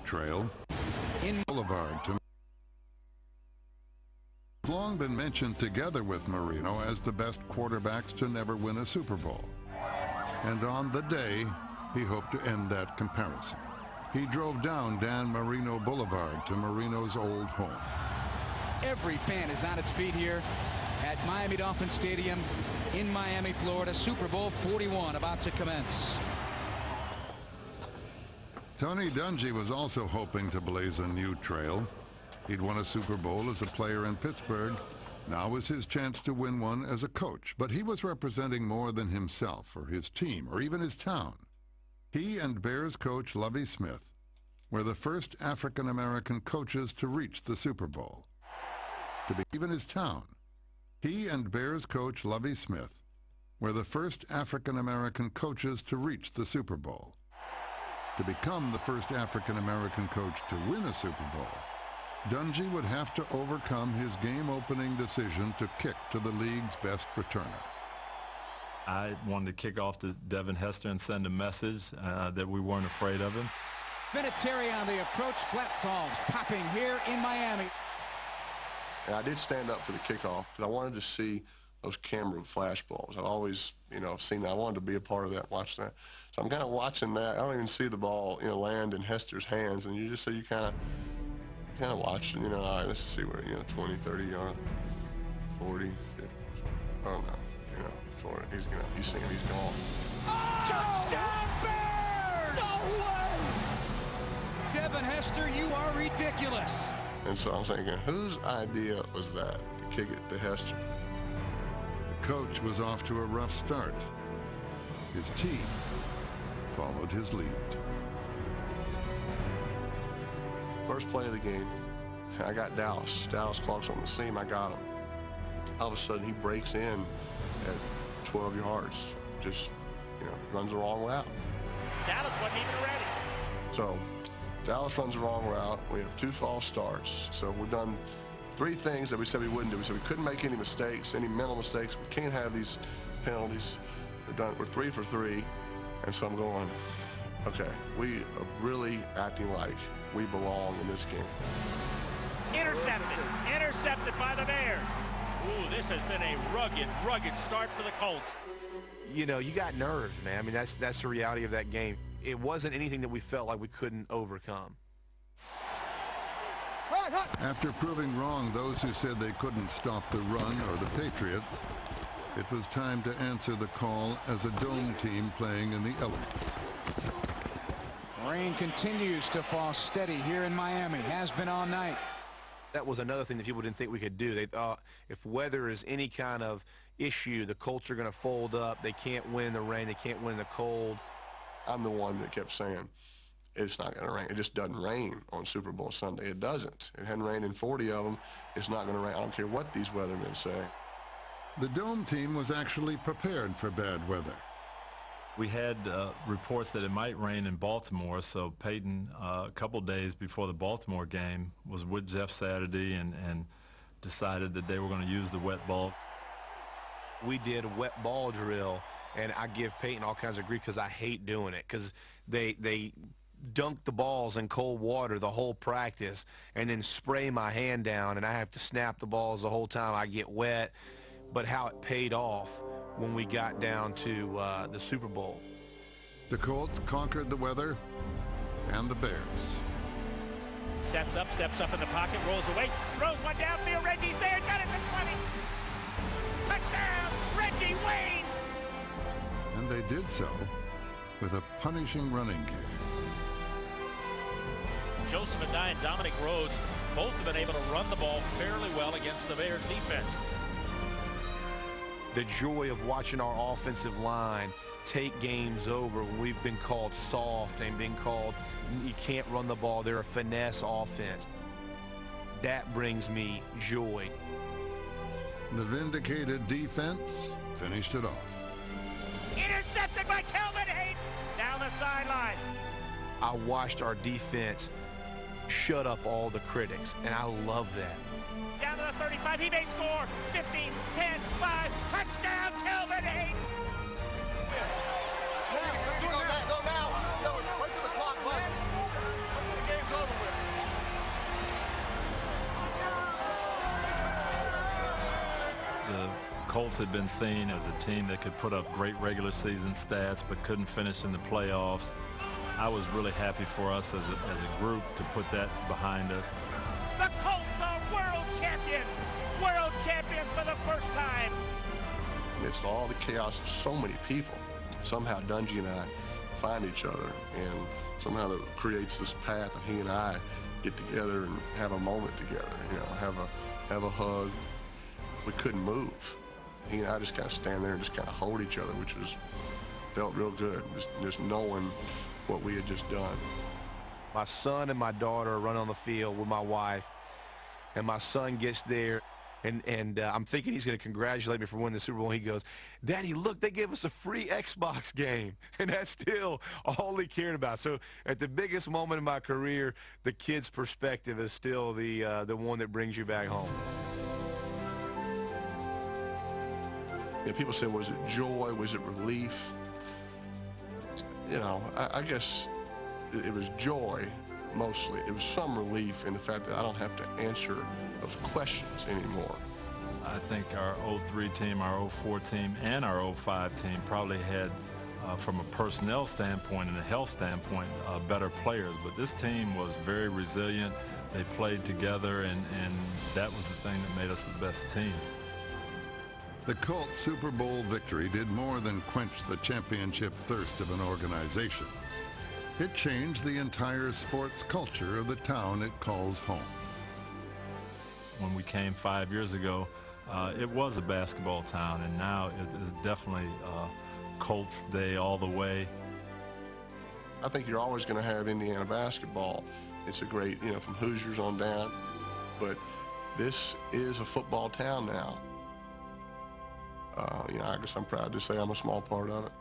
trail in Boulevard to long been mentioned together with Marino as the best quarterbacks to never win a Super Bowl. And on the day, he hoped to end that comparison. He drove down Dan Marino Boulevard to Marino's old home. Every fan is on its feet here at Miami Dolphin Stadium in Miami, Florida. Super Bowl 41 about to commence. Tony Dungy was also hoping to blaze a new trail. He'd won a Super Bowl as a player in Pittsburgh. Now was his chance to win one as a coach. But he was representing more than himself or his team or even his town. He and Bears coach Lovie Smith were the first African-American coaches to reach the Super Bowl. To be even his town. He and Bears coach Lovie Smith were the first African-American coaches to reach the Super Bowl. To become the first African-American coach to win a Super Bowl, Dungy would have to overcome his game-opening decision to kick to the league's best returner. I wanted to kick off to Devin Hester and send a message that we weren't afraid of him. Vinatieri on the approach, flat calls popping here in Miami. And I did stand up for the kickoff because I wanted to see those camera flash balls. I've always, seen that. I wanted to be a part of that, watch that. So I'm kind of watching that. I don't even see the ball, land in Hester's hands, and you kind of watch, all right, let's see where, 20, 30 yards, 40, 50. Oh no, 40. He's seeing he's gone. Oh! Touchdown Bears! No way! Devin Hester, you are ridiculous. And so I'm thinking, whose idea was that to kick it to Hester? The coach was off to a rough start. His team followed his lead. First play of the game, I got Dallas. Dallas Clark's on the seam, I got him. All of a sudden, he breaks in at 12 yards. Just, runs the wrong route. Dallas wasn't even ready. So, Dallas runs the wrong route. We have 2 false starts. So we've done 3 things that we said we wouldn't do. We said we couldn't make any mistakes, any mental mistakes. We can't have these penalties. We're 3 for 3. And so I'm going, okay, we are really acting like we belong in this game. Intercepted by the Bears. Ooh, this has been a rugged start for the Colts. You got nerves, man. I mean, that's the reality of that game. It wasn't anything that we felt like we couldn't overcome. After proving wrong those who said they couldn't stop the run or the Patriots, it was time to answer the call as a dome team playing in the elements. Rain continues to fall steady here in Miami. Has been all night. That was another thing that people didn't think we could do. They thought if weather is any kind of issue, the Colts are going to fold up. They can't win in the rain. They can't win in the cold. I'm the one that kept saying, it's not going to rain. It just doesn't rain on Super Bowl Sunday. It doesn't. It hadn't rained in 40 of them. It's not going to rain. I don't care what these weathermen say. The dome team was actually prepared for bad weather. We had reports that it might rain in Baltimore, so Peyton, a couple days before the Baltimore game, was with Jeff Saturday and decided that they were going to use the wet ball. We did a wet ball drill, and I give Peyton all kinds of grief because I hate doing it because they dunk the balls in cold water the whole practice and then spray my hand down, and I have to snap the balls the whole time. I get wet, but how it paid off when we got down to the Super Bowl. The Colts conquered the weather and the Bears. Sets up, steps up in the pocket, rolls away, throws one downfield. Reggie's there, got it to 20. Touchdown, Reggie Wayne! And they did so with a punishing running game. Joseph Adai and Dominic Rhodes both have been able to run the ball fairly well against the Bears defense. The joy of watching our offensive line take games over when we've been called soft and been called you can't run the ball. They're a finesse offense. That brings me joy. The vindicated defense finished it off. Intercepted by Kelvin Hayden down the sideline. I watched our defense shut up all the critics, and I love that. Down to the 35, he may score. 15, 10, 5, touchdown, Kelvin Hayden. Go now. Wait till the clock buzzes. The game's over. the Colts had been seen as a team that could put up great regular season stats but couldn't finish in the playoffs. I was really happy for us as a group to put that behind us. The Colts are world champions for the first time. Amidst all the chaos of so many people, somehow Dungy and I find each other, and somehow that creates this path, and he and I get together and have a moment together, you know, have a hug. We couldn't move. He and I just kind of stand there and just kind of hold each other, which felt real good, just knowing what we had just done. My son and my daughter are running on the field with my wife, and my son gets there, and I'm thinking he's going to congratulate me for winning the Super Bowl. He goes, "Daddy, look, they gave us a free Xbox game," and that's still all he cared about. So at the biggest moment in my career, the kid's perspective is still the one that brings you back home. You know, people say, was it joy? Was it relief? You know, I guess it was joy mostly. It was some relief in the fact that I don't have to answer those questions anymore. I think our 03 team, our 04 team, and our 05 team probably had, from a personnel standpoint and a health standpoint, better players. But this team was very resilient. They played together, and that was the thing that made us the best team. The Colts Super Bowl victory did more than quench the championship thirst of an organization. It changed the entire sports culture of the town it calls home. When we came 5 years ago, it was a basketball town, and now it is definitely Colts Day all the way. I think you're always going to have Indiana basketball. It's a great, you know, from Hoosiers on down. But this is a football town now. You know, I guess I'm proud to say I'm a small part of it.